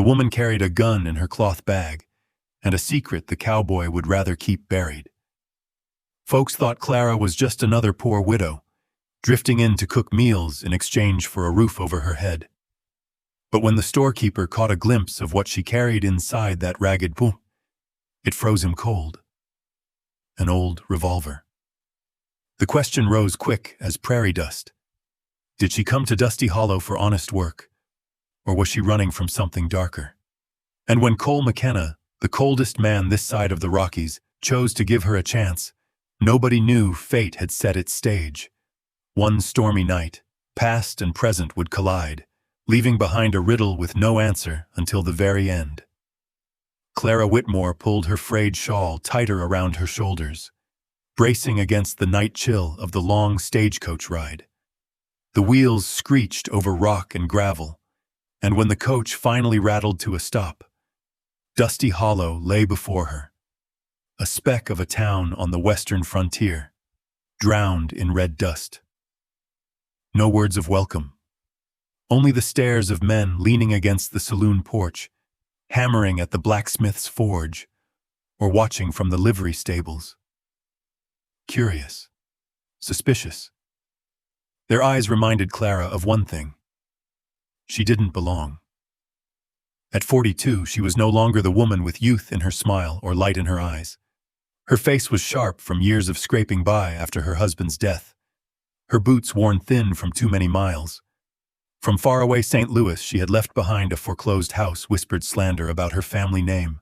woman carried a gun in her cloth bag, and a secret the cowboy would rather keep buried. Folks thought Clara was just another poor widow, drifting in to cook meals in exchange for a roof over her head. But when the storekeeper caught a glimpse of what she carried inside that ragged boom, it froze him cold. An old revolver. The question rose quick as prairie dust. Did she come to Dusty Hollow for honest work, or was she running from something darker? And when Cole McKenna, the coldest man this side of the Rockies, chose to give her a chance, nobody knew fate had set its stage. One stormy night, past and present would collide, leaving behind a riddle with no answer until the very end. Clara Whitmore pulled her frayed shawl tighter around her shoulders, bracing against the night chill of the long stagecoach ride. The wheels screeched over rock and gravel, and when the coach finally rattled to a stop, Dusty Hollow lay before her, a speck of a town on the western frontier, drowned in red dust. No words of welcome, only the stares of men leaning against the saloon porch, hammering at the blacksmith's forge, or watching from the livery stables. Curious, suspicious. Their eyes reminded Clara of one thing. She didn't belong. At 42, she was no longer the woman with youth in her smile or light in her eyes. Her face was sharp from years of scraping by after her husband's death, her boots worn thin from too many miles. From faraway St. Louis, she had left behind a foreclosed house whispered slander about her family name,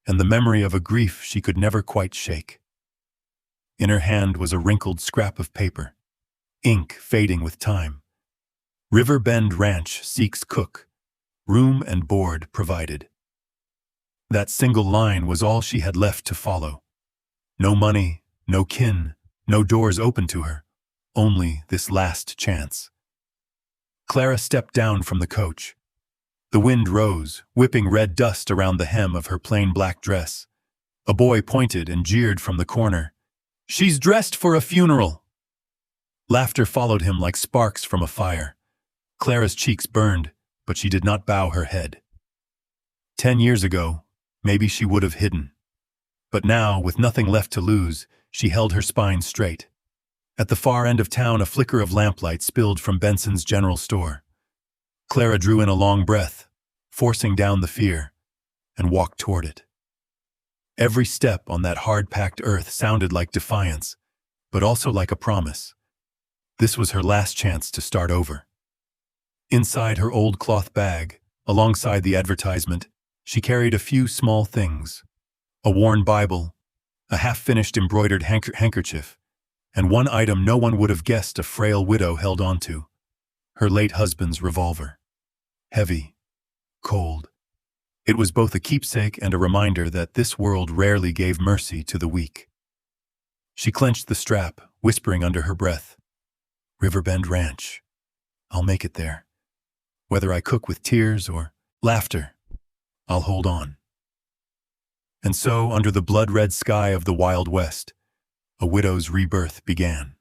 and the memory of a grief she could never quite shake. In her hand was a wrinkled scrap of paper, ink fading with time. River Bend Ranch seeks cook, room and board provided. That single line was all she had left to follow. No money, no kin, no doors open to her, only this last chance. Clara stepped down from the coach. The wind rose, whipping red dust around the hem of her plain black dress. A boy pointed and jeered from the corner. "She's dressed for a funeral!" Laughter followed him like sparks from a fire. Clara's cheeks burned, but she did not bow her head. 10 years ago, maybe she would have hidden. But now, with nothing left to lose, she held her spine straight. At the far end of town, a flicker of lamplight spilled from Benson's general store. Clara drew in a long breath, forcing down the fear, and walked toward it. Every step on that hard-packed earth sounded like defiance, but also like a promise. This was her last chance to start over. Inside her old cloth bag, alongside the advertisement, she carried a few small things: a worn Bible, a half-finished embroidered handkerchief, and one item no one would have guessed a frail widow held onto: her late husband's revolver. Heavy, cold. It was both a keepsake and a reminder that this world rarely gave mercy to the weak. She clenched the strap, whispering under her breath, "Riverbend Ranch. I'll make it there. Whether I cook with tears or laughter, I'll hold on." And so, under the blood-red sky of the Wild West, a widow's rebirth began.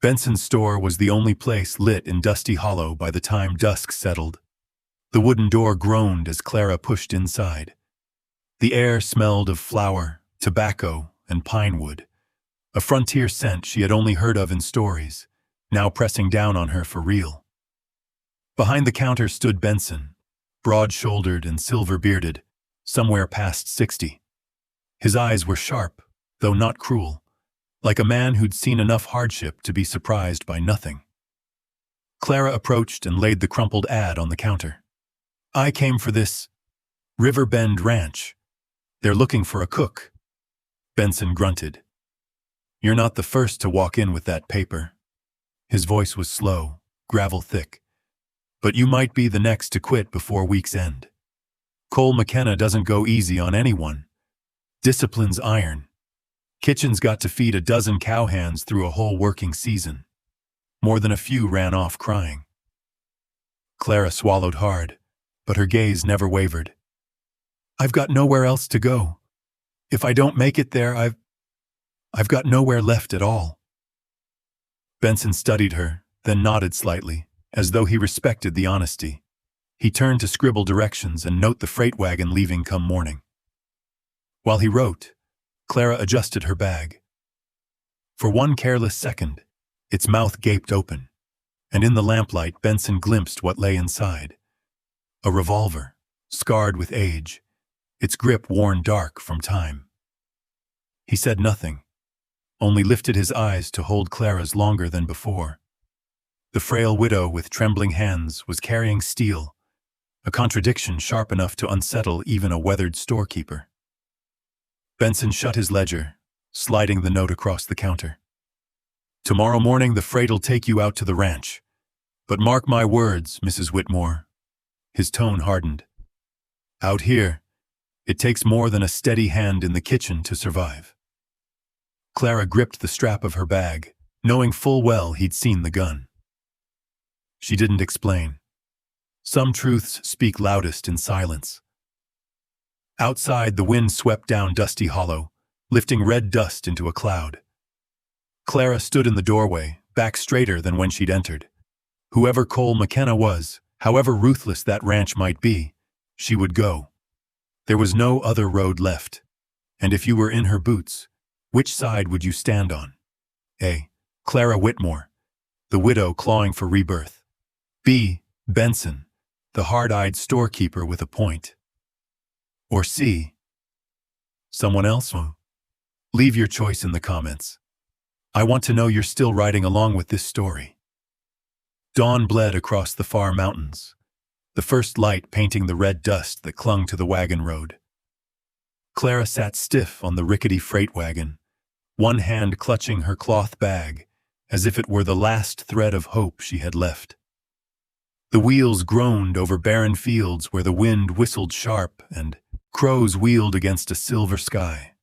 Benson's store was the only place lit in Dusty Hollow by the time dusk settled. The wooden door groaned as Clara pushed inside. The air smelled of flour, tobacco, and pine wood, a frontier scent she had only heard of in stories, now pressing down on her for real. Behind the counter stood Benson, broad-shouldered and silver-bearded, somewhere past 60. His eyes were sharp, though not cruel, like a man who'd seen enough hardship to be surprised by nothing. Clara approached and laid the crumpled ad on the counter. "I came for this Riverbend Ranch. They're looking for a cook." Benson grunted. "You're not the first to walk in with that paper." His voice was slow, gravel-thick. "But you might be the next to quit before week's end. Cole McKenna doesn't go easy on anyone. Discipline's iron. Kitchen's got to feed a dozen cowhands through a whole working season. More than a few ran off crying." Clara swallowed hard, but her gaze never wavered. "I've got nowhere else to go. If I don't make it there, I've got nowhere left at all." Benson studied her, then nodded slightly, as though he respected the honesty. He turned to scribble directions and note the freight wagon leaving come morning. While he wrote, Clara adjusted her bag. For one careless second, its mouth gaped open, and in the lamplight Benson glimpsed what lay inside. A revolver, scarred with age, its grip worn dark from time. He said nothing, only lifted his eyes to hold Clara's longer than before. The frail widow with trembling hands was carrying steel, a contradiction sharp enough to unsettle even a weathered storekeeper. Benson shut his ledger, sliding the note across the counter. Tomorrow morning the freight'll take you out to the ranch. But mark my words, Mrs. Whitmore. His tone hardened. Out here, it takes more than a steady hand in the kitchen to survive. Clara gripped the strap of her bag, knowing full well he'd seen the gun. She didn't explain. Some truths speak loudest in silence. Outside, the wind swept down Dusty Hollow, lifting red dust into a cloud. Clara stood in the doorway, back straighter than when she'd entered. Whoever Cole McKenna was, however ruthless that ranch might be, she would go. There was no other road left. And if you were in her boots, which side would you stand on? A. Clara Whitmore, the widow clawing for rebirth. B. Benson, the hard-eyed storekeeper with a point. Or C. Someone else? Leave your choice in the comments. I want to know you're still riding along with this story. Dawn bled across the far mountains, the first light painting the red dust that clung to the wagon road. Clara sat stiff on the rickety freight wagon, one hand clutching her cloth bag, as if it were the last thread of hope she had left. The wheels groaned over barren fields where the wind whistled sharp and crows wheeled against a silver sky.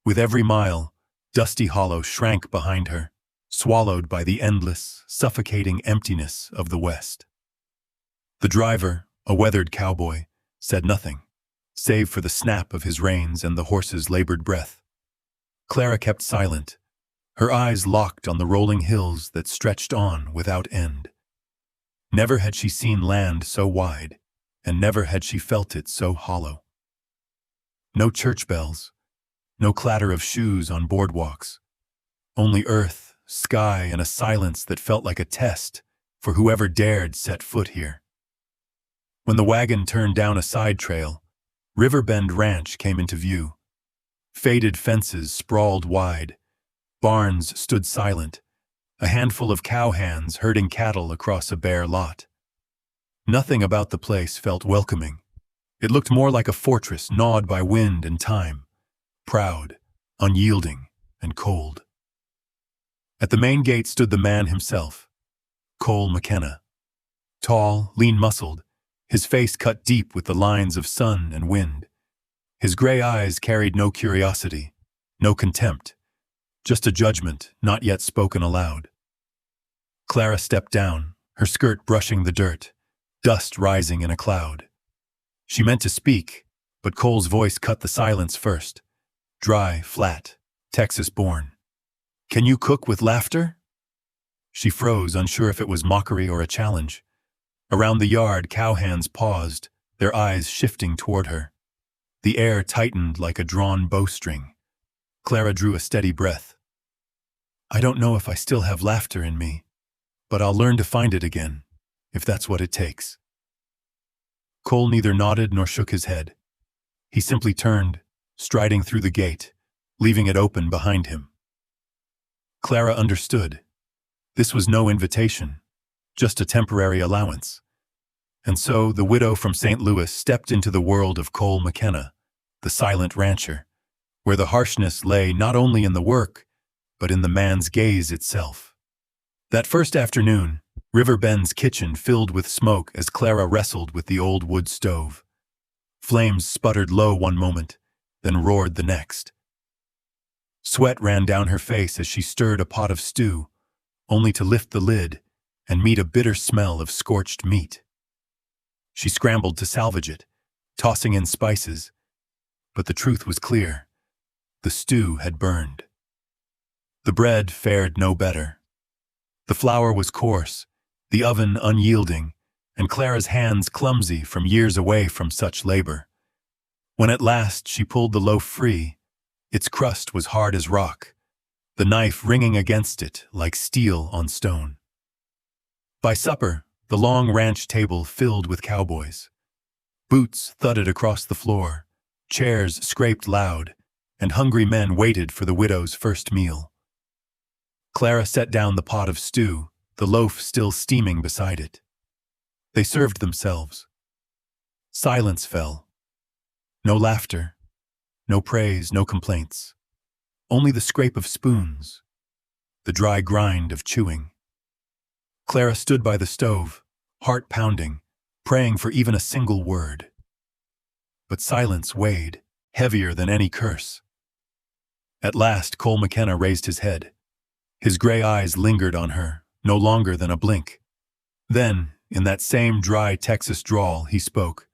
With every mile, Dusty Hollow shrank behind her, swallowed by the endless, suffocating emptiness of the West. The driver, a weathered cowboy, said nothing, save for the snap of his reins and the horse's labored breath. Clara kept silent, her eyes locked on the rolling hills that stretched on without end. Never had she seen land so wide, and never had she felt it so hollow. No church bells, no clatter of shoes on boardwalks, only earth, sky, and a silence that felt like a test for whoever dared set foot here. When the wagon turned down a side trail, Riverbend Ranch came into view. Faded fences sprawled wide, barns stood silent, a handful of cowhands herding cattle across a bare lot. Nothing about the place felt welcoming. It looked more like a fortress gnawed by wind and time, proud, unyielding, and cold. At the main gate stood the man himself, Cole McKenna. Tall, lean-muscled, his face cut deep with the lines of sun and wind. His gray eyes carried no curiosity, no contempt, just a judgment not yet spoken aloud. Clara stepped down, her skirt brushing the dirt, dust rising in a cloud. She meant to speak, but Cole's voice cut the silence first. Dry, flat, Texas-born. Can you cook with laughter? She froze, unsure if it was mockery or a challenge. Around the yard, cowhands paused, their eyes shifting toward her. The air tightened like a drawn bowstring. Clara drew a steady breath. I don't know if I still have laughter in me, but I'll learn to find it again, if that's what it takes. Cole neither nodded nor shook his head. He simply turned, striding through the gate, leaving it open behind him. Clara understood. This was no invitation, just a temporary allowance. And so the widow from St. Louis stepped into the world of Cole McKenna, the silent rancher, where the harshness lay not only in the work, but in the man's gaze itself. That first afternoon, Riverbend's kitchen filled with smoke as Clara wrestled with the old wood stove. Flames sputtered low one moment, then roared the next. Sweat ran down her face as she stirred a pot of stew, only to lift the lid and meet a bitter smell of scorched meat. She scrambled to salvage it, tossing in spices, but the truth was clear. The stew had burned. The bread fared no better. The flour was coarse, the oven unyielding, and Clara's hands clumsy from years away from such labor. When at last she pulled the loaf free, its crust was hard as rock, the knife ringing against it like steel on stone. By supper, the long ranch table filled with cowboys. Boots thudded across the floor, chairs scraped loud, and hungry men waited for the widow's first meal. Clara set down the pot of stew, the loaf still steaming beside it. They served themselves. Silence fell. No laughter, no praise, no complaints. Only the scrape of spoons, the dry grind of chewing. Clara stood by the stove, heart pounding, praying for even a single word. But silence weighed, heavier than any curse. At last, Cole McKenna raised his head. His gray eyes lingered on her, no longer than a blink. Then, in that same dry Texas drawl, he spoke.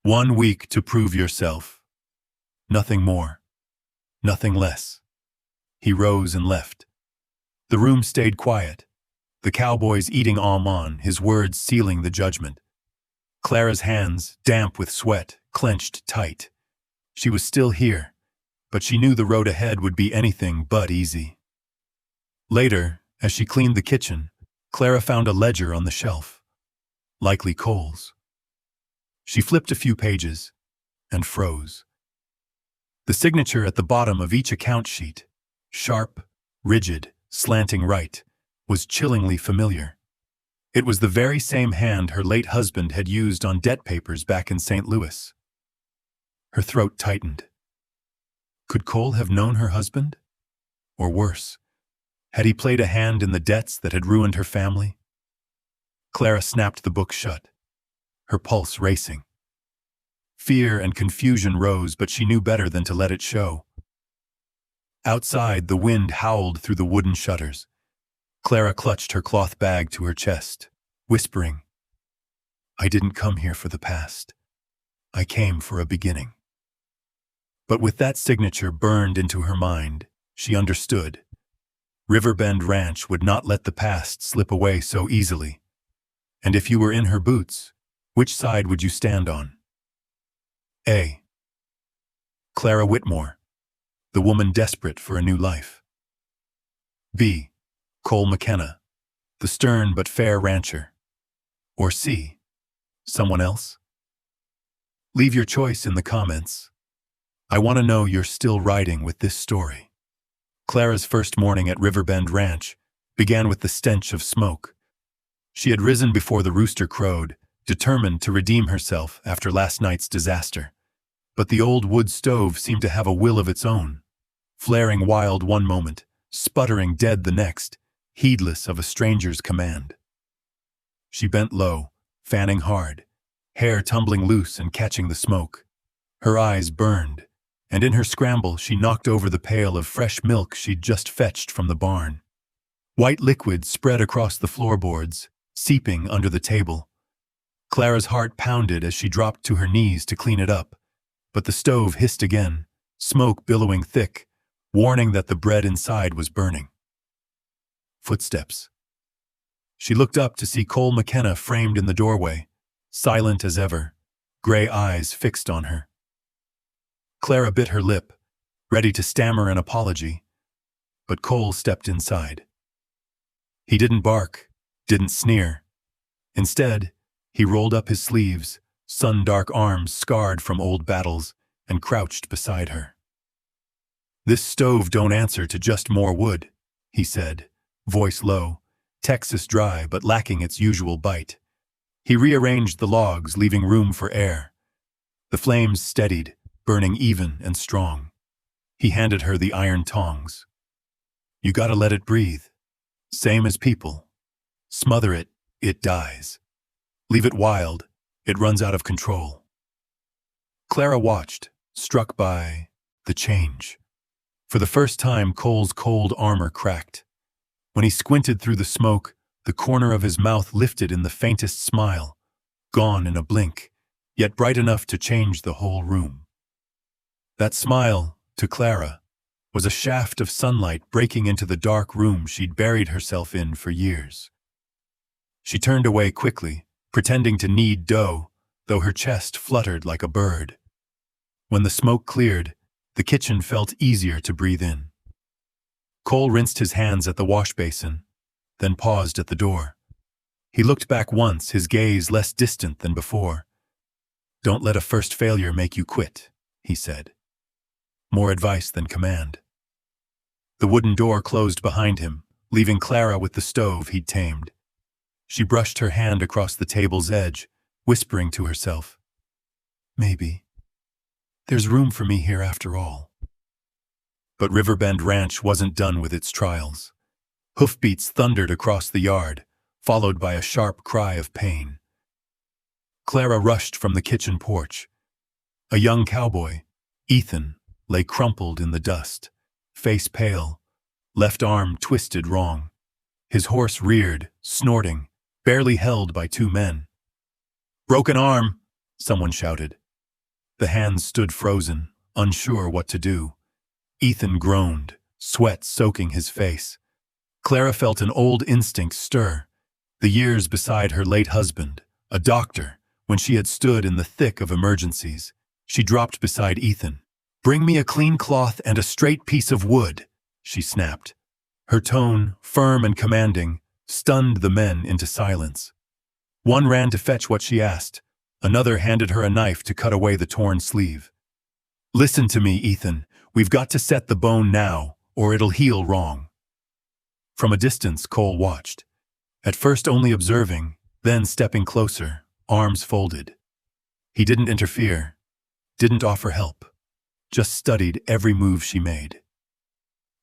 1 week to prove yourself. Nothing more. Nothing less. He rose and left. The room stayed quiet, the cowboys eating almond, his words sealing the judgment. Clara's hands, damp with sweat, clenched tight. She was still here, but she knew the road ahead would be anything but easy. Later, as she cleaned the kitchen, Clara found a ledger on the shelf. Likely Cole's. She flipped a few pages and froze. The signature at the bottom of each account sheet, sharp, rigid, slanting right, was chillingly familiar. It was the very same hand her late husband had used on debt papers back in St. Louis. Her throat tightened. Could Cole have known her husband? Or worse, had he played a hand in the debts that had ruined her family? Clara snapped the book shut, her pulse racing. Fear and confusion rose, but she knew better than to let it show. Outside, the wind howled through the wooden shutters. Clara clutched her cloth bag to her chest, whispering, I didn't come here for the past. I came for a beginning. But with that signature burned into her mind, she understood. Riverbend Ranch would not let the past slip away so easily. And if you were in her boots, which side would you stand on? A. Clara Whitmore, the woman desperate for a new life. B. Cole McKenna, the stern but fair rancher. Or C. Someone else? Leave your choice in the comments. I want to know you're still riding with this story. Clara's first morning at Riverbend Ranch began with the stench of smoke. She had risen before the rooster crowed, determined to redeem herself after last night's disaster. But the old wood stove seemed to have a will of its own, flaring wild one moment, sputtering dead the next, heedless of a stranger's command. She bent low, fanning hard, hair tumbling loose and catching the smoke. Her eyes burned, and in her scramble she knocked over the pail of fresh milk she'd just fetched from the barn. White liquid spread across the floorboards, seeping under the table. Clara's heart pounded as she dropped to her knees to clean it up, but the stove hissed again, smoke billowing thick, warning that the bread inside was burning. Footsteps. She looked up to see Cole McKenna framed in the doorway, silent as ever, gray eyes fixed on her. Clara bit her lip, ready to stammer an apology, but Cole stepped inside. He didn't bark, didn't sneer. Instead, he rolled up his sleeves, sun-dark arms scarred from old battles, and crouched beside her. This stove don't answer to just more wood, he said, voice low, Texas dry but lacking its usual bite. He rearranged the logs, leaving room for air. The flames steadied, burning even and strong. He handed her the iron tongs. You gotta let it breathe. Same as people. Smother it, it dies. Leave it wild, it runs out of control. Clara watched, struck by the change. For the first time, Cole's cold armor cracked. When he squinted through the smoke, the corner of his mouth lifted in the faintest smile, gone in a blink, yet bright enough to change the whole room. That smile, to Clara, was a shaft of sunlight breaking into the dark room she'd buried herself in for years. She turned away quickly, pretending to knead dough, though her chest fluttered like a bird. When the smoke cleared, the kitchen felt easier to breathe in. Cole rinsed his hands at the wash basin, then paused at the door. He looked back once, his gaze less distant than before. "Don't let a first failure make you quit," he said. More advice than command. The wooden door closed behind him, leaving Clara with the stove he'd tamed. She brushed her hand across the table's edge, whispering to herself, "Maybe. There's room for me here after all." But Riverbend Ranch wasn't done with its trials. Hoofbeats thundered across the yard, followed by a sharp cry of pain. Clara rushed from the kitchen porch. A young cowboy, Ethan, lay crumpled in the dust, face pale, left arm twisted wrong. His horse reared, snorting, barely held by two men. "Broken arm!" someone shouted. The hands stood frozen, unsure what to do. Ethan groaned, sweat soaking his face. Clara felt an old instinct stir. The years beside her late husband, a doctor, when she had stood in the thick of emergencies. She dropped beside Ethan. "Bring me a clean cloth and a straight piece of wood," she snapped. Her tone, firm and commanding, stunned the men into silence. One ran to fetch what she asked. Another handed her a knife to cut away the torn sleeve. "Listen to me, Ethan. We've got to set the bone now, or it'll heal wrong." From a distance, Cole watched. At first only observing, then stepping closer, arms folded. He didn't interfere, didn't offer help, just studied every move she made.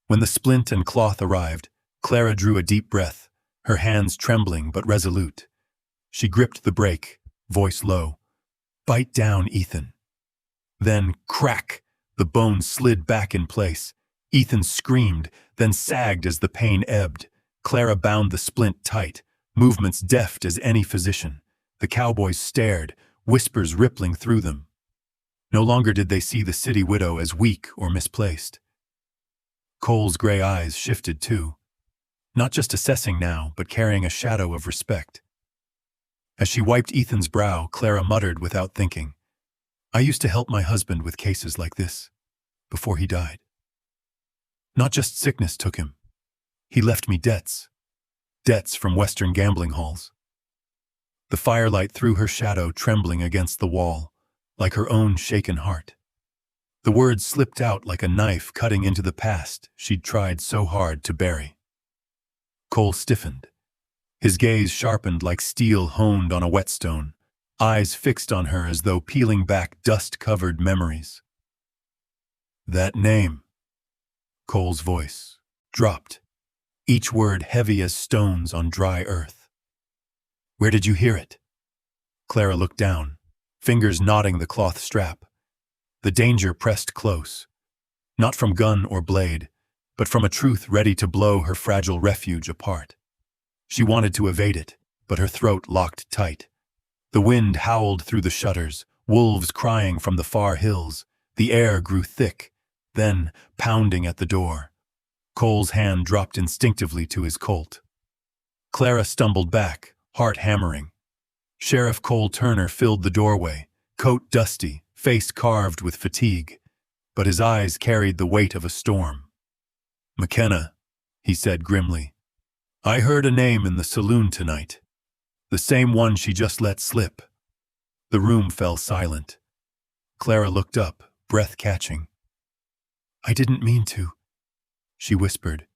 When the splint and cloth arrived, Clara drew a deep breath, her hands trembling but resolute. She gripped the brake, voice low. "Bite down, Ethan." Then, crack, the bone slid back in place. Ethan screamed, then sagged as the pain ebbed. Clara bound the splint tight, movements deft as any physician. The cowboys stared, whispers rippling through them. No longer did they see the city widow as weak or misplaced. Cole's gray eyes shifted too, not just assessing now, but carrying a shadow of respect. As she wiped Ethan's brow, Clara muttered without thinking, "I used to help my husband with cases like this, before he died. Not just sickness took him. He left me debts. Debts from Western gambling halls." The firelight threw her shadow trembling against the wall, like her own shaken heart. The words slipped out like a knife cutting into the past she'd tried so hard to bury. Cole stiffened. His gaze sharpened like steel honed on a whetstone, eyes fixed on her as though peeling back dust-covered memories. "That name," Cole's voice dropped, each word heavy as stones on dry earth. "Where did you hear it?" Clara looked down, fingers knotting the cloth strap. The danger pressed close, not from gun or blade, but from a truth ready to blow her fragile refuge apart. She wanted to evade it, but her throat locked tight. The wind howled through the shutters, wolves crying from the far hills. The air grew thick, then pounding at the door. Cole's hand dropped instinctively to his Colt. Clara stumbled back, heart hammering. Sheriff Cole Turner filled the doorway, coat dusty, face carved with fatigue, but his eyes carried the weight of a storm. "McKenna," he said grimly. "I heard a name in the saloon tonight. The same one she just let slip." The room fell silent. Clara looked up, breath catching. "I didn't mean to," she whispered,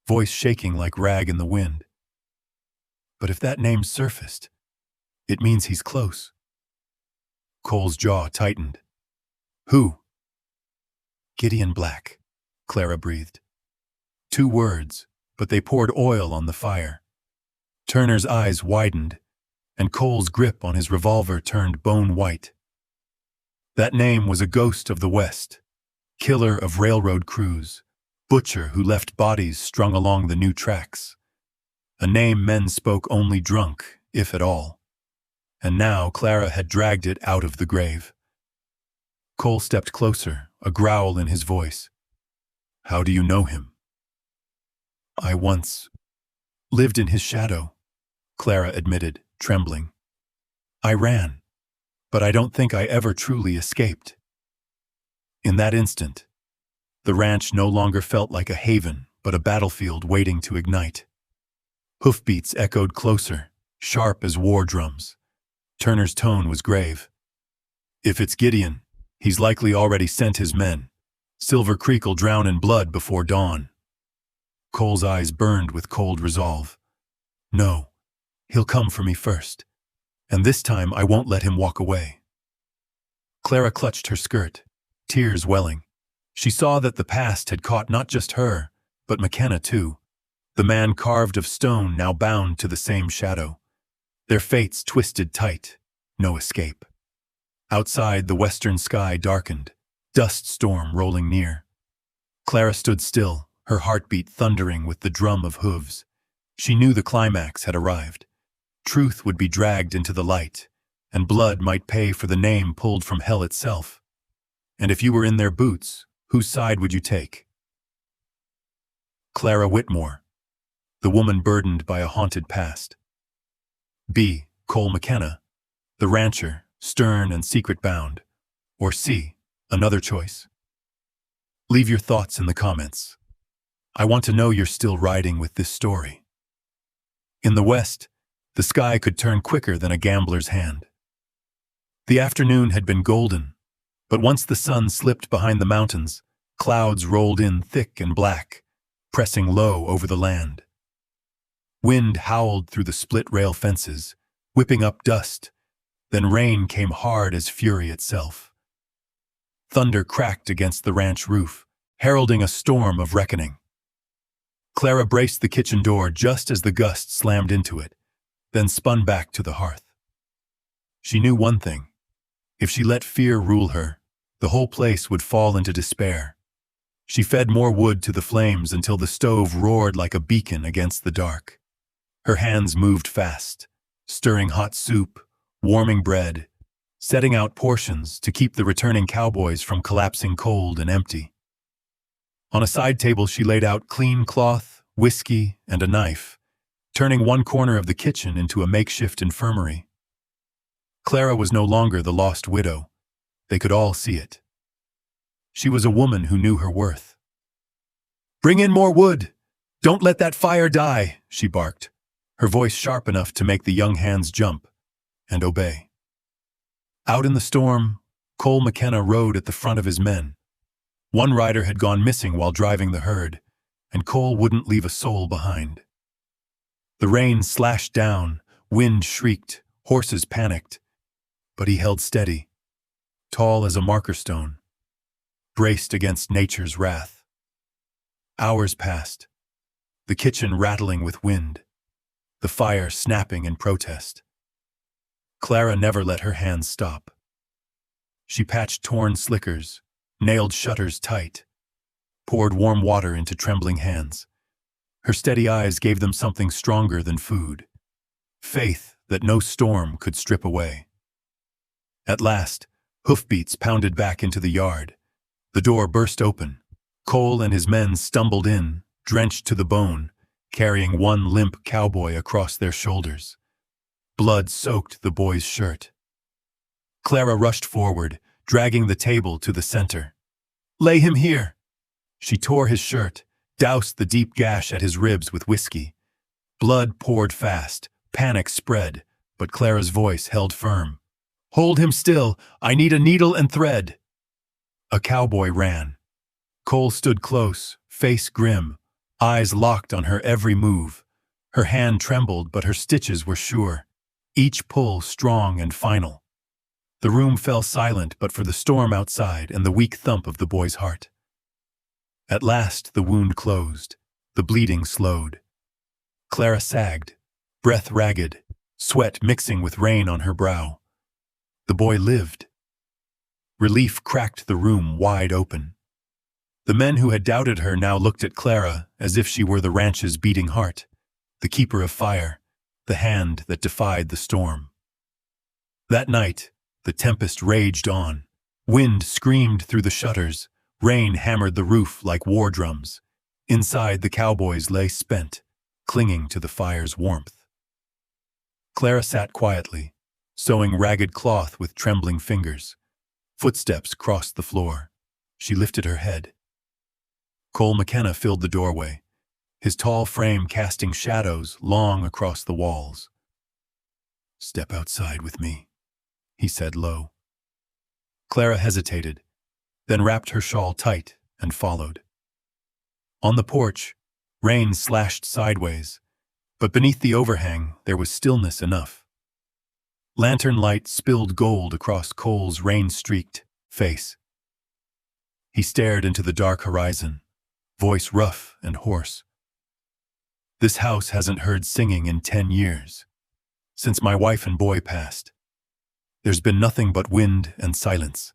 voice shaking like rag in the wind. "But if that name's surfaced, it means he's close." Cole's jaw tightened. "Who?" "Gideon Black," Clara breathed. 2 words, but they poured oil on the fire. Turner's eyes widened, and Cole's grip on his revolver turned bone white. That name was a ghost of the West, killer of railroad crews, butcher who left bodies strung along the new tracks. A name men spoke only drunk, if at all. And now Clara had dragged it out of the grave. Cole stepped closer, a growl in his voice. "How do you know him?" "I once lived in his shadow," Clara admitted, trembling. I ran, but I don't think I ever truly escaped. In that instant, the ranch no longer felt like a haven, but a battlefield waiting to ignite. Hoofbeats echoed closer, sharp as war drums. Turner's tone was grave. If it's Gideon, he's likely already sent his men. Silver Creek'll drown in blood before dawn. Cole's eyes burned with cold resolve. No, he'll come for me first. And this time I won't let him walk away. Clara clutched her skirt, tears welling. She saw that the past had caught not just her, but McKenna too. The man carved of stone now bound to the same shadow. Their fates twisted tight, no escape. Outside, the western sky darkened, dust storm rolling near. Clara stood still, her heartbeat thundering with the drum of hooves. She knew the climax had arrived. Truth would be dragged into the light, and blood might pay for the name pulled from hell itself. And if you were in their boots, whose side would you take? Clara Whitmore, the woman burdened by a haunted past. B. Cole McKenna, the rancher, stern and secret-bound. Or C. Another choice. Leave your thoughts in the comments. I want to know you're still riding with this story. In the west, the sky could turn quicker than a gambler's hand. The afternoon had been golden, but once the sun slipped behind the mountains, clouds rolled in thick and black, pressing low over the land. Wind howled through the split-rail fences, whipping up dust, then rain came hard as fury itself. Thunder cracked against the ranch roof, heralding a storm of reckoning. Clara braced the kitchen door just as the gust slammed into it, then spun back to the hearth. She knew one thing. If she let fear rule her, the whole place would fall into despair. She fed more wood to the flames until the stove roared like a beacon against the dark. Her hands moved fast, stirring hot soup, warming bread, setting out portions to keep the returning cowboys from collapsing cold and empty. On a side table she laid out clean cloth, whiskey, and a knife, turning one corner of the kitchen into a makeshift infirmary. Clara was no longer the lost widow. They could all see it. She was a woman who knew her worth. "Bring in more wood! Don't let that fire die!" she barked, her voice sharp enough to make the young hands jump and obey. Out in the storm, Cole McKenna rode at the front of his men. One rider had gone missing while driving the herd, and Cole wouldn't leave a soul behind. The rain slashed down, wind shrieked, horses panicked, but he held steady, tall as a marker stone, braced against nature's wrath. Hours passed, the kitchen rattling with wind, the fire snapping in protest. Clara never let her hands stop. She patched torn slickers, nailed shutters tight, poured warm water into trembling hands. Her steady eyes gave them something stronger than food, faith that no storm could strip away. At last, hoofbeats pounded back into the yard. The door burst open. Cole and his men stumbled in, drenched to the bone, carrying one limp cowboy across their shoulders. Blood soaked the boy's shirt. Clara rushed forward, dragging the table to the center. "Lay him here!" She tore his shirt, doused the deep gash at his ribs with whiskey. Blood poured fast, panic spread, but Clara's voice held firm. "Hold him still, I need a needle and thread." A cowboy ran. Cole stood close, face grim, eyes locked on her every move. Her hand trembled, but her stitches were sure, each pull strong and final. The room fell silent but for the storm outside and the weak thump of the boy's heart. At last the wound closed, the bleeding slowed. Clara sagged, breath ragged, sweat mixing with rain on her brow. The boy lived. Relief cracked the room wide open. The men who had doubted her now looked at Clara as if she were the ranch's beating heart, the keeper of fire, the hand that defied the storm. That night, the tempest raged on. Wind screamed through the shutters. Rain hammered the roof like war drums. Inside, the cowboys lay spent, clinging to the fire's warmth. Clara sat quietly, sewing ragged cloth with trembling fingers. Footsteps crossed the floor. She lifted her head. Cole McKenna filled the doorway, his tall frame casting shadows long across the walls. "Step outside with me," he said low. Clara hesitated, then wrapped her shawl tight and followed. On the porch, rain slashed sideways, but beneath the overhang there was stillness enough. Lantern light spilled gold across Cole's rain-streaked face. He stared into the dark horizon, voice rough and hoarse. "This house hasn't heard singing in 10 years. Since my wife and boy passed. There's been nothing but wind and silence.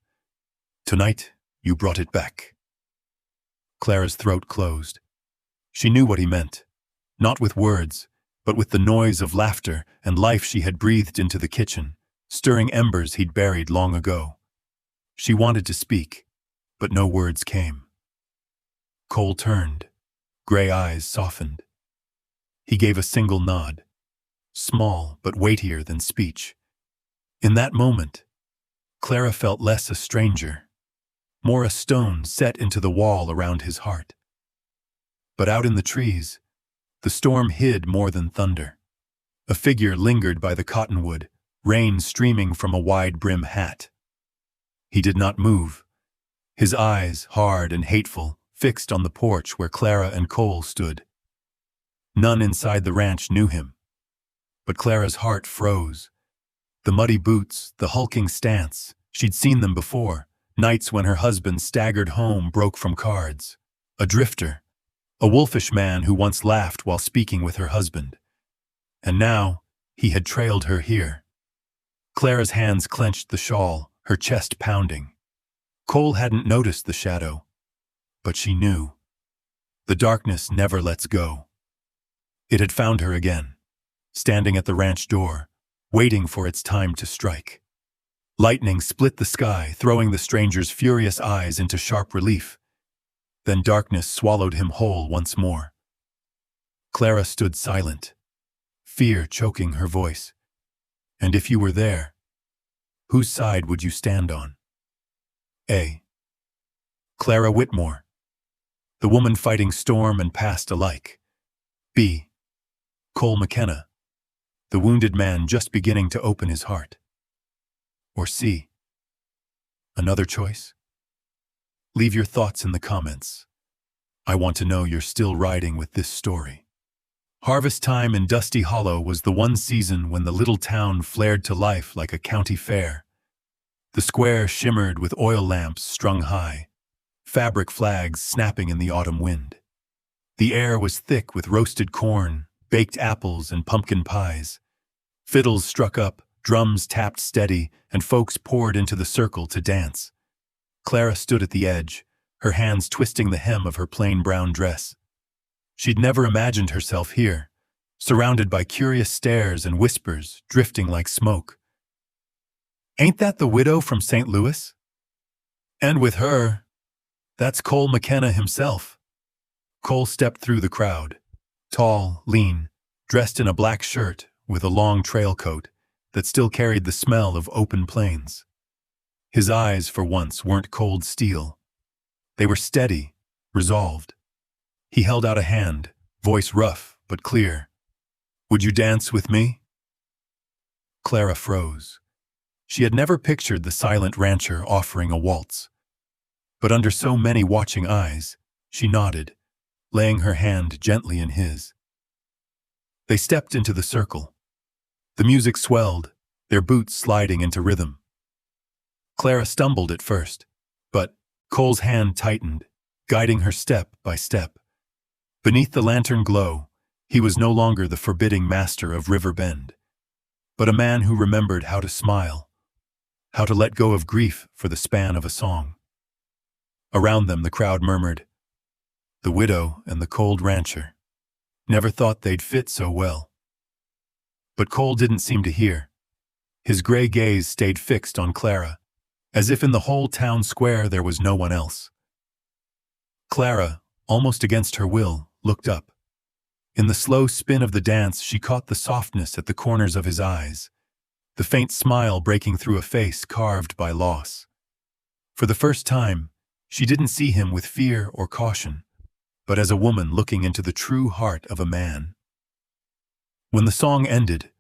Tonight, you brought it back." Clara's throat closed. She knew what he meant, not with words, but with the noise of laughter and life she had breathed into the kitchen, stirring embers he'd buried long ago. She wanted to speak, but no words came. Cole turned, gray eyes softened. He gave a single nod, small but weightier than speech. In that moment, Clara felt less a stranger, more a stone set into the wall around his heart. But out in the trees, the storm hid more than thunder. A figure lingered by the cottonwood, rain streaming from a wide-brim hat. He did not move, his eyes, hard and hateful, fixed on the porch where Clara and Cole stood. None inside the ranch knew him, but Clara's heart froze. The muddy boots, the hulking stance, she'd seen them before, nights when her husband staggered home broke from cards. A drifter, a wolfish man who once laughed while speaking with her husband. And now, he had trailed her here. Clara's hands clenched the shawl, her chest pounding. Cole hadn't noticed the shadow, but she knew. The darkness never lets go. It had found her again, standing at the ranch door, waiting for its time to strike. Lightning split the sky, throwing the stranger's furious eyes into sharp relief. Then darkness swallowed him whole once more. Clara stood silent, fear choking her voice. And if you were there, whose side would you stand on? A. Clara Whitmore, the woman fighting storm and past alike. B. Cole McKenna, the wounded man just beginning to open his heart. Or C. Another choice? Leave your thoughts in the comments. I want to know you're still riding with this story. Harvest time in Dusty Hollow was the one season when the little town flared to life like a county fair. The square shimmered with oil lamps strung high, fabric flags snapping in the autumn wind. The air was thick with roasted corn, baked apples, and pumpkin pies. Fiddles struck up, drums tapped steady, and folks poured into the circle to dance. Clara stood at the edge, her hands twisting the hem of her plain brown dress. She'd never imagined herself here, surrounded by curious stares and whispers drifting like smoke. "Ain't that the widow from St. Louis?" And with her, that's Cole McKenna himself. Cole stepped through the crowd, tall, lean, dressed in a black shirt with a long trail coat that still carried the smell of open plains. His eyes, for once, weren't cold steel. They were steady, resolved. He held out a hand, voice rough but clear. "Would you dance with me?" Clara froze. She had never pictured the silent rancher offering a waltz. But under so many watching eyes, she nodded, laying her hand gently in his. They stepped into the circle. The music swelled, their boots sliding into rhythm. Clara stumbled at first, but Cole's hand tightened, guiding her step by step. Beneath the lantern glow, he was no longer the forbidding master of River Bend, but a man who remembered how to smile, how to let go of grief for the span of a song. Around them the crowd murmured, "The widow and the cold rancher. Never thought they'd fit so well." But Cole didn't seem to hear. His gray gaze stayed fixed on Clara, as if in the whole town square there was no one else. Clara, almost against her will, looked up. In the slow spin of the dance she caught the softness at the corners of his eyes, the faint smile breaking through a face carved by loss. For the first time, she didn't see him with fear or caution, but as a woman looking into the true heart of a man. When the song ended,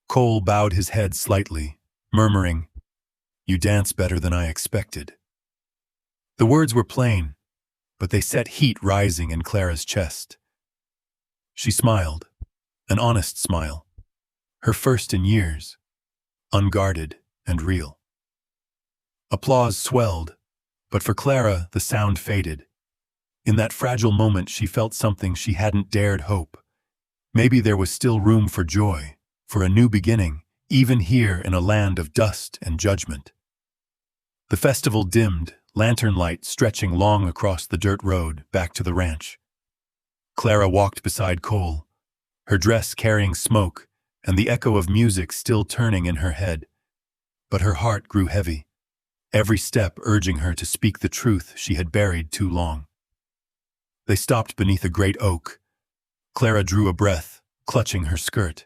Cole bowed his head slightly, murmuring, "You dance better than I expected." The words were plain, but they set heat rising in Clara's chest. She smiled, an honest smile, her first in years, unguarded and real. Applause swelled, but for Clara the sound faded. In that fragile moment she felt something she hadn't dared hope. Maybe there was still room for joy, for a new beginning, even here in a land of dust and judgment. The festival dimmed, lantern light stretching long across the dirt road back to the ranch. Clara walked beside Cole, her dress carrying smoke and the echo of music still turning in her head. But her heart grew heavy, every step urging her to speak the truth she had buried too long. They stopped beneath a great oak. Clara drew a breath, clutching her skirt.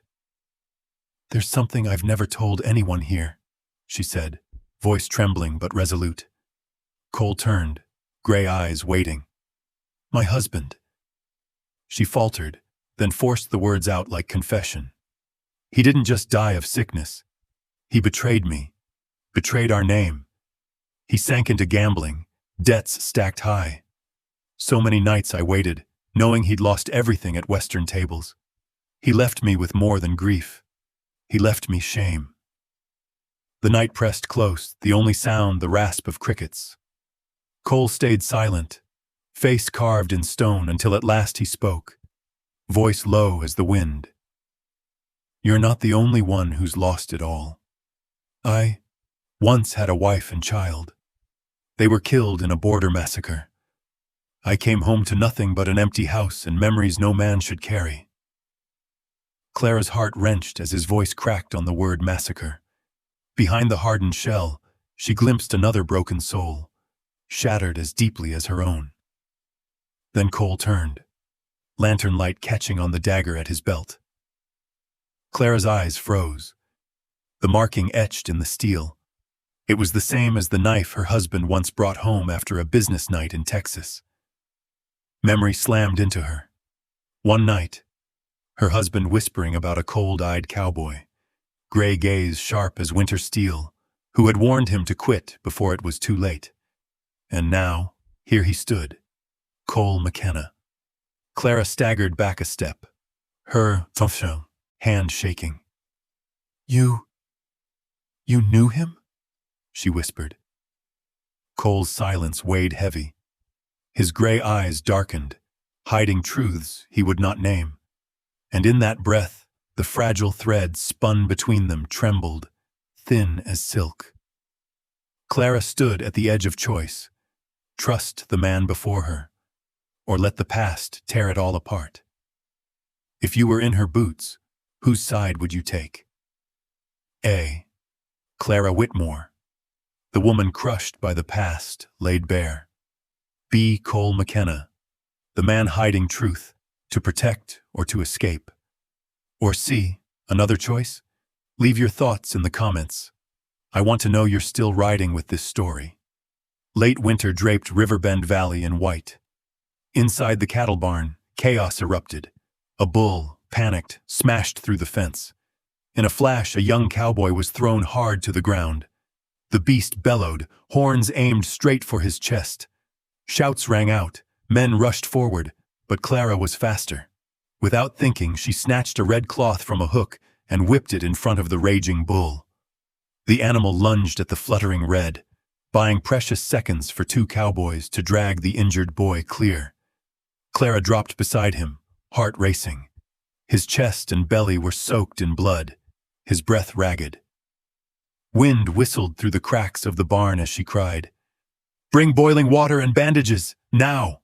"There's something I've never told anyone here," she said, voice trembling but resolute. Cole turned, gray eyes waiting. "My husband." She faltered, then forced the words out like confession. "He didn't just die of sickness. He betrayed me, betrayed our name. He sank into gambling, debts stacked high. So many nights I waited, knowing he'd lost everything at Western tables. He left me with more than grief. He left me shame." The night pressed close, the only sound the rasp of crickets. Cole stayed silent, face carved in stone until at last he spoke, voice low as the wind. "You're not the only one who's lost it all. I once had a wife and child. They were killed in a border massacre. I came home to nothing but an empty house and memories no man should carry." Clara's heart wrenched as his voice cracked on the word massacre. Behind the hardened shell, she glimpsed another broken soul, shattered as deeply as her own. Then Cole turned, lantern light catching on the dagger at his belt. Clara's eyes froze, the marking etched in the steel. It was the same as the knife her husband once brought home after a business night in Texas. Memory slammed into her. One night, her husband whispering about a cold-eyed cowboy, gray gaze sharp as winter steel, who had warned him to quit before it was too late. And now, here he stood, Cole McKenna. Clara staggered back a step, her hand shaking. You knew him?" she whispered. Cole's silence weighed heavy. His gray eyes darkened, hiding truths he would not name. And in that breath, the fragile thread spun between them trembled, thin as silk. Clara stood at the edge of choice. Trust the man before her, or let the past tear it all apart. If you were in her boots, whose side would you take? A. Clara Whitmore, the woman crushed by the past, laid bare. B. Cole McKenna, the man hiding truth, to protect or to escape. Or C. Another choice? Leave your thoughts in the comments. I want to know you're still riding with this story. Late winter draped Riverbend Valley in white. Inside the cattle barn, chaos erupted. A bull, panicked, smashed through the fence. In a flash, a young cowboy was thrown hard to the ground. The beast bellowed, horns aimed straight for his chest. Shouts rang out, men rushed forward, but Clara was faster. Without thinking, she snatched a red cloth from a hook and whipped it in front of the raging bull. The animal lunged at the fluttering red, buying precious seconds for two cowboys to drag the injured boy clear. Clara dropped beside him, heart racing. His chest and belly were soaked in blood, his breath ragged. Wind whistled through the cracks of the barn as she cried, "Bring boiling water and bandages, now!"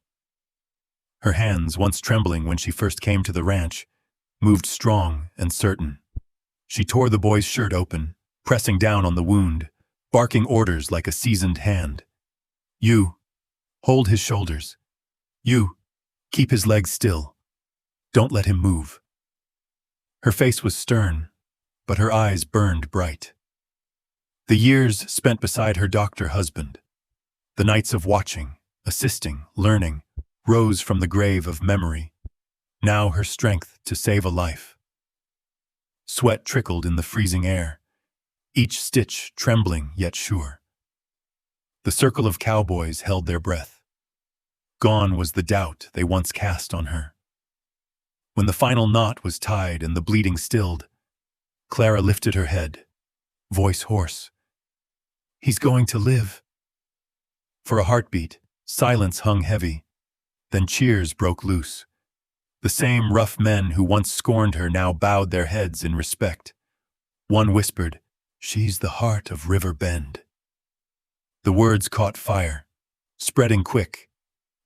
Her hands, once trembling when she first came to the ranch, moved strong and certain. She tore the boy's shirt open, pressing down on the wound, barking orders like a seasoned hand. "You, hold his shoulders. You, keep his legs still. Don't let him move." Her face was stern, but her eyes burned bright. The years spent beside her doctor husband, the nights of watching, assisting, learning, rose from the grave of memory, now her strength to save a life. Sweat trickled in the freezing air, each stitch trembling yet sure. The circle of cowboys held their breath. Gone was the doubt they once cast on her. When the final knot was tied and the bleeding stilled, Clara lifted her head, voice hoarse. "He's going to live." For a heartbeat, silence hung heavy. Then cheers broke loose. The same rough men who once scorned her now bowed their heads in respect. One whispered, "She's the heart of River Bend." The words caught fire, spreading quick,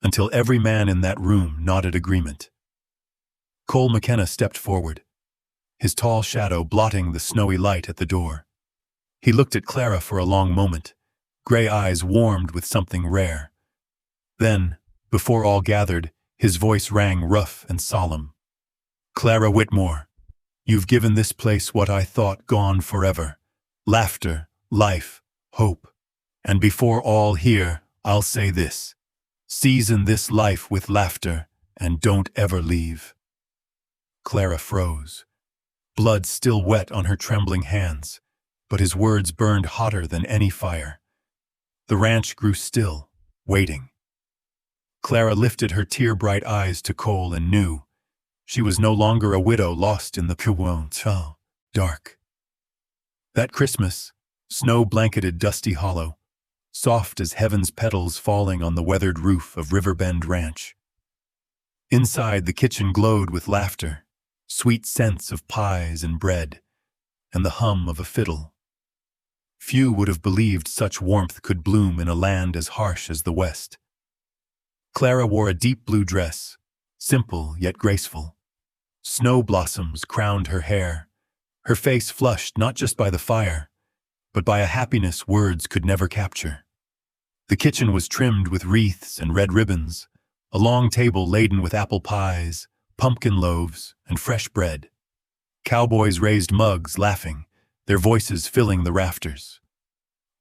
until every man in that room nodded agreement. Cole McKenna stepped forward, his tall shadow blotting the snowy light at the door. He looked at Clara for a long moment, gray eyes warmed with something rare. Then, before all gathered, his voice rang rough and solemn. "Clara Whitmore, you've given this place what I thought gone forever. Laughter, life, hope. And before all here, I'll say this. Season this life with laughter and don't ever leave." Clara froze, blood still wet on her trembling hands, but his words burned hotter than any fire. The ranch grew still, waiting. Clara lifted her tear-bright eyes to Cole and knew she was no longer a widow lost in the Cowboy dark. That Christmas, snow-blanketed Dusty Hollow, soft as heaven's petals falling on the weathered roof of Riverbend Ranch. Inside, the kitchen glowed with laughter, sweet scents of pies and bread, and the hum of a fiddle. Few would have believed such warmth could bloom in a land as harsh as the West. Clara wore a deep blue dress, simple yet graceful. Snow blossoms crowned her hair, her face flushed not just by the fire, but by a happiness words could never capture. The kitchen was trimmed with wreaths and red ribbons, a long table laden with apple pies, pumpkin loaves, and fresh bread. Cowboys raised mugs, laughing, their voices filling the rafters.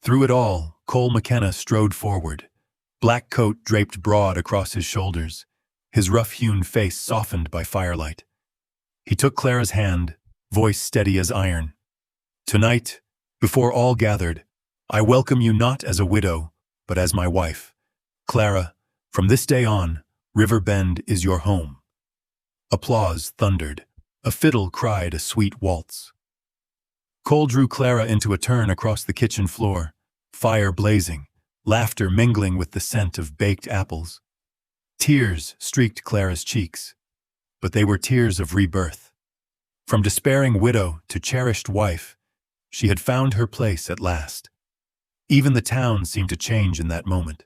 Through it all, Cole McKenna strode forward, black coat draped broad across his shoulders, his rough-hewn face softened by firelight. He took Clara's hand, voice steady as iron. "Tonight, before all gathered, I welcome you not as a widow, but as my wife. Clara, from this day on, River Bend is your home." Applause thundered. A fiddle cried a sweet waltz. Cole drew Clara into a turn across the kitchen floor, fire blazing, laughter mingling with the scent of baked apples. Tears streaked Clara's cheeks, but they were tears of rebirth. From despairing widow to cherished wife, she had found her place at last. Even the town seemed to change in that moment.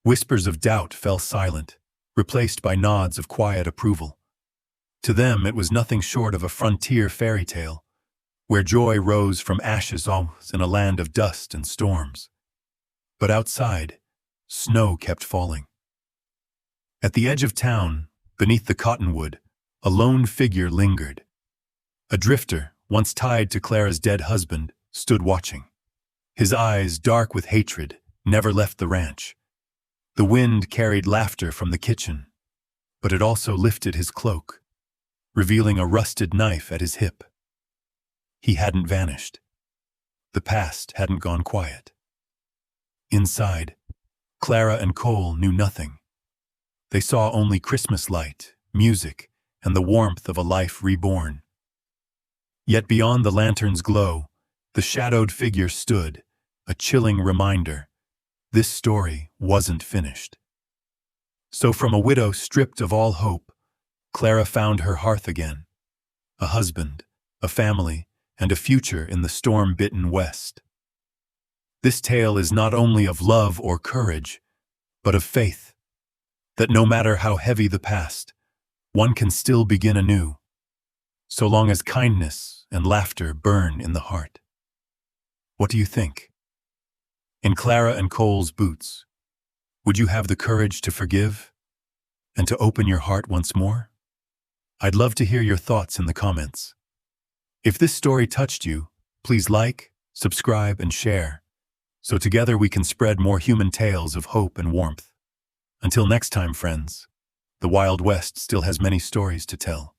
Whispers of doubt fell silent, replaced by nods of quiet approval. To them it was nothing short of a frontier fairy tale, where joy rose from ashes almost in a land of dust and storms. But outside, snow kept falling. At the edge of town, beneath the cottonwood, a lone figure lingered. A drifter, once tied to Clara's dead husband, stood watching. His eyes, dark with hatred, never left the ranch. The wind carried laughter from the kitchen, but it also lifted his cloak, revealing a rusted knife at his hip. He hadn't vanished. The past hadn't gone quiet. Inside, Clara and Cole knew nothing. They saw only Christmas light, music, and the warmth of a life reborn. Yet beyond the lantern's glow, the shadowed figure stood, a chilling reminder. This story wasn't finished. So from a widow stripped of all hope, Clara found her hearth again. A husband, a family, and a future in the storm-bitten West. This tale is not only of love or courage, but of faith, that no matter how heavy the past, one can still begin anew, so long as kindness and laughter burn in the heart. What do you think? In Clara and Cole's boots, would you have the courage to forgive and to open your heart once more? I'd love to hear your thoughts in the comments. If this story touched you, please like, subscribe, and share, so together we can spread more human tales of hope and warmth. Until next time, friends, the Wild West still has many stories to tell.